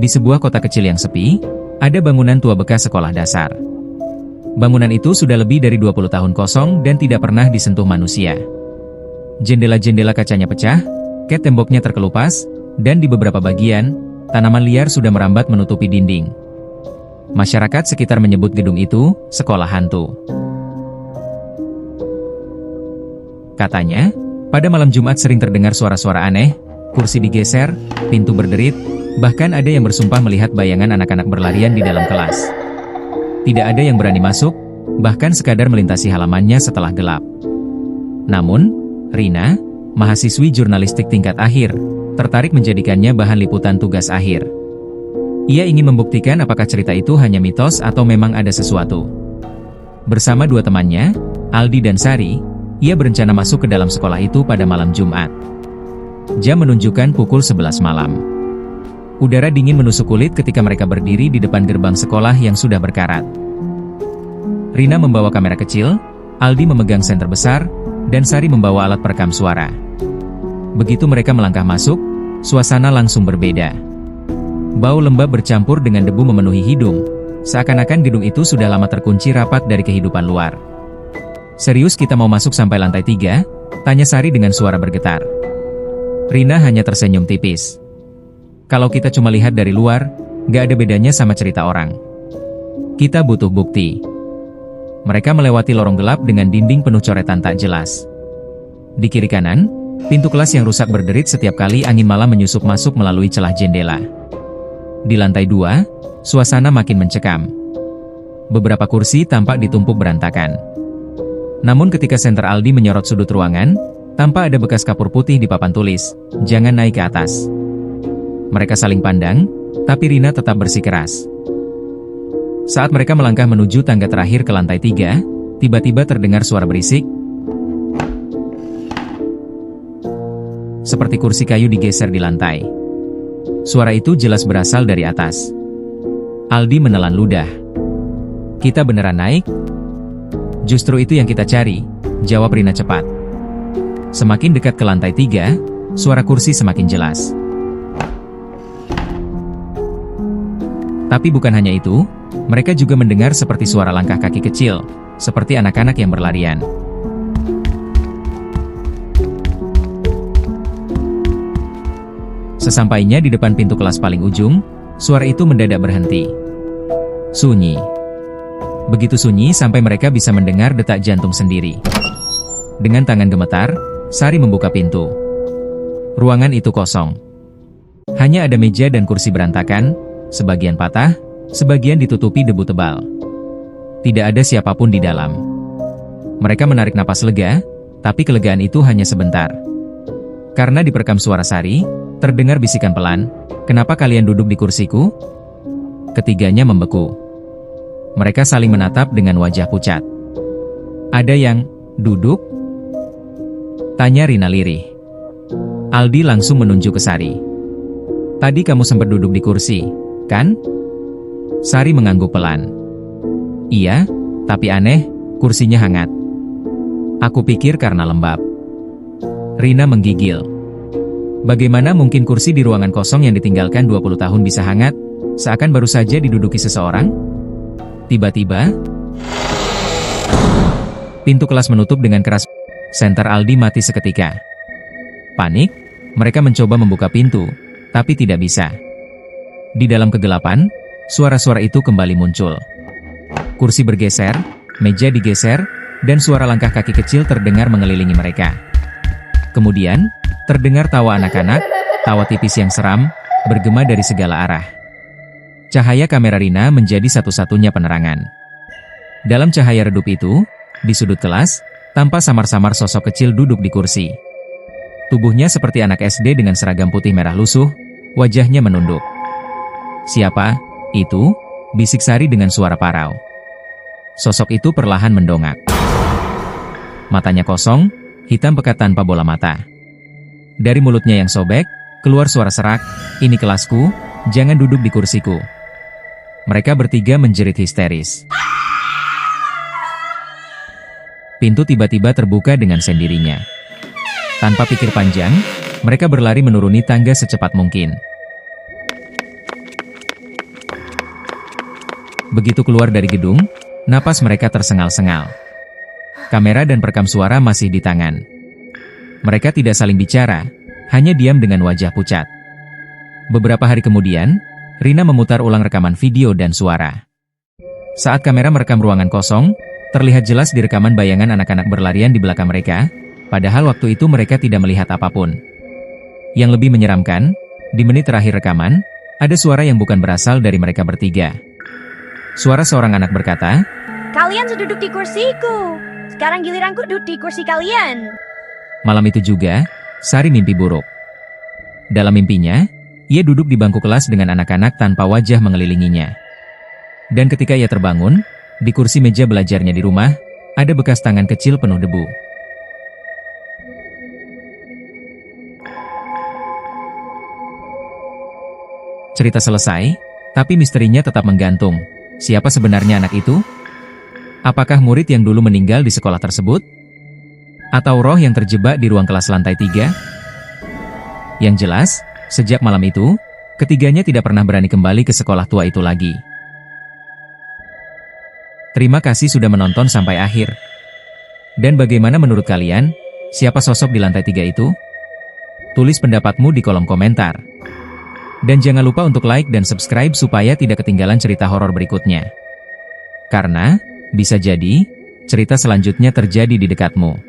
Di sebuah kota kecil yang sepi, ada bangunan tua bekas sekolah dasar. Bangunan itu sudah lebih dari 20 tahun kosong dan tidak pernah disentuh manusia. Jendela-jendela kacanya pecah, cat temboknya terkelupas, dan di beberapa bagian, tanaman liar sudah merambat menutupi dinding. Masyarakat sekitar menyebut gedung itu sekolah hantu. Katanya, pada malam Jumat sering terdengar suara-suara aneh, kursi digeser, pintu berderit, bahkan ada yang bersumpah melihat bayangan anak-anak berlarian di dalam kelas. Tidak ada yang berani masuk, bahkan sekadar melintasi halamannya setelah gelap. Namun, Rina, mahasiswi jurnalistik tingkat akhir, tertarik menjadikannya bahan liputan tugas akhir. Ia ingin membuktikan apakah cerita itu hanya mitos atau memang ada sesuatu. Bersama dua temannya, Aldi dan Sari, ia berencana masuk ke dalam sekolah itu pada malam Jumat. Jam menunjukkan pukul 11 malam. Udara dingin menusuk kulit ketika mereka berdiri di depan gerbang sekolah yang sudah berkarat. Rina membawa kamera kecil, Aldi memegang senter besar, dan Sari membawa alat perekam suara. Begitu mereka melangkah masuk, suasana langsung berbeda. Bau lembab bercampur dengan debu memenuhi hidung, seakan-akan gedung itu sudah lama terkunci rapat dari kehidupan luar. "Serius kita mau masuk sampai lantai 3? Tanya Sari dengan suara bergetar. Rina hanya tersenyum tipis. "Kalau kita cuma lihat dari luar, gak ada bedanya sama cerita orang. Kita butuh bukti." Mereka melewati lorong gelap dengan dinding penuh coretan tak jelas. Di kiri kanan, pintu kelas yang rusak berderit setiap kali angin malam menyusup masuk melalui celah jendela. Di lantai 2, suasana makin mencekam. Beberapa kursi tampak ditumpuk berantakan. Namun ketika senter Aldi menyorot sudut ruangan, tampak ada bekas kapur putih di papan tulis, "Jangan naik ke atas." Mereka saling pandang, tapi Rina tetap bersikeras. Saat mereka melangkah menuju tangga terakhir ke lantai 3, tiba-tiba terdengar suara berisik. Seperti kursi kayu digeser di lantai. Suara itu jelas berasal dari atas. Aldi menelan ludah. "Kita beneran naik?" "Justru itu yang kita cari," jawab Rina cepat. Semakin dekat ke lantai 3, suara kursi semakin jelas. Tapi bukan hanya itu, mereka juga mendengar seperti suara langkah kaki kecil, seperti anak-anak yang berlarian. Sesampainya di depan pintu kelas paling ujung, suara itu mendadak berhenti. Sunyi. Begitu sunyi sampai mereka bisa mendengar detak jantung sendiri. Dengan tangan gemetar, Sari membuka pintu. Ruangan itu kosong. Hanya ada meja dan kursi berantakan, sebagian patah, sebagian ditutupi debu tebal. Tidak ada siapapun di dalam. Mereka menarik napas lega, tapi kelegaan itu hanya sebentar. Karena diperekam suara Sari, terdengar bisikan pelan, "Kenapa kalian duduk di kursiku?" Ketiganya membeku. Mereka saling menatap dengan wajah pucat. "Ada yang duduk?" tanya Rina lirih. Aldi langsung menunjuk ke Sari. "Tadi kamu sempat duduk di kursi, kan?" Sari mengangguk pelan. "Iya, tapi aneh, kursinya hangat." "Aku pikir karena lembab." Rina menggigil. Bagaimana mungkin kursi di ruangan kosong yang ditinggalkan 20 tahun bisa hangat, seakan baru saja diduduki seseorang? Tiba-tiba, pintu kelas menutup dengan keras. Senter Aldi mati seketika. Panik, mereka mencoba membuka pintu, tapi tidak bisa. Di dalam kegelapan, suara-suara itu kembali muncul. Kursi bergeser, meja digeser, dan suara langkah kaki kecil terdengar mengelilingi mereka. Kemudian, terdengar tawa anak-anak, tawa tipis yang seram, bergema dari segala arah. Cahaya kamera Rina menjadi satu-satunya penerangan. Dalam cahaya redup itu, di sudut kelas, tampak samar-samar sosok kecil duduk di kursi. Tubuhnya seperti anak SD dengan seragam putih merah lusuh, wajahnya menunduk. "Siapa itu?" bisik Sari dengan suara parau. Sosok itu perlahan mendongak. Matanya kosong, hitam pekat tanpa bola mata. Dari mulutnya yang sobek, keluar suara serak, "Ini kelasku, jangan duduk di kursiku." Mereka bertiga menjerit histeris. Pintu tiba-tiba terbuka dengan sendirinya. Tanpa pikir panjang, mereka berlari menuruni tangga secepat mungkin. Begitu keluar dari gedung, napas mereka tersengal-sengal. Kamera dan perekam suara masih di tangan. Mereka tidak saling bicara, hanya diam dengan wajah pucat. Beberapa hari kemudian, Rina memutar ulang rekaman video dan suara. Saat kamera merekam ruangan kosong, terlihat jelas di rekaman bayangan anak-anak berlarian di belakang mereka, padahal waktu itu mereka tidak melihat apapun. Yang lebih menyeramkan, di menit terakhir rekaman, ada suara yang bukan berasal dari mereka bertiga. Suara seorang anak berkata, "Kalian sudah duduk di kursiku. Sekarang giliranku duduk di kursi kalian." Malam itu juga, Sari mimpi buruk. Dalam mimpinya, ia duduk di bangku kelas dengan anak-anak tanpa wajah mengelilinginya. Dan ketika ia terbangun, di kursi meja belajarnya di rumah, ada bekas tangan kecil penuh debu. Cerita selesai, tapi misterinya tetap menggantung. Siapa sebenarnya anak itu? Apakah murid yang dulu meninggal di sekolah tersebut? Atau roh yang terjebak di ruang kelas lantai 3? Yang jelas, sejak malam itu, ketiganya tidak pernah berani kembali ke sekolah tua itu lagi. Terima kasih sudah menonton sampai akhir. Dan bagaimana menurut kalian, siapa sosok di lantai 3 itu? Tulis pendapatmu di kolom komentar. Dan jangan lupa untuk like dan subscribe supaya tidak ketinggalan cerita horor berikutnya. Karena, bisa jadi, cerita selanjutnya terjadi di dekatmu.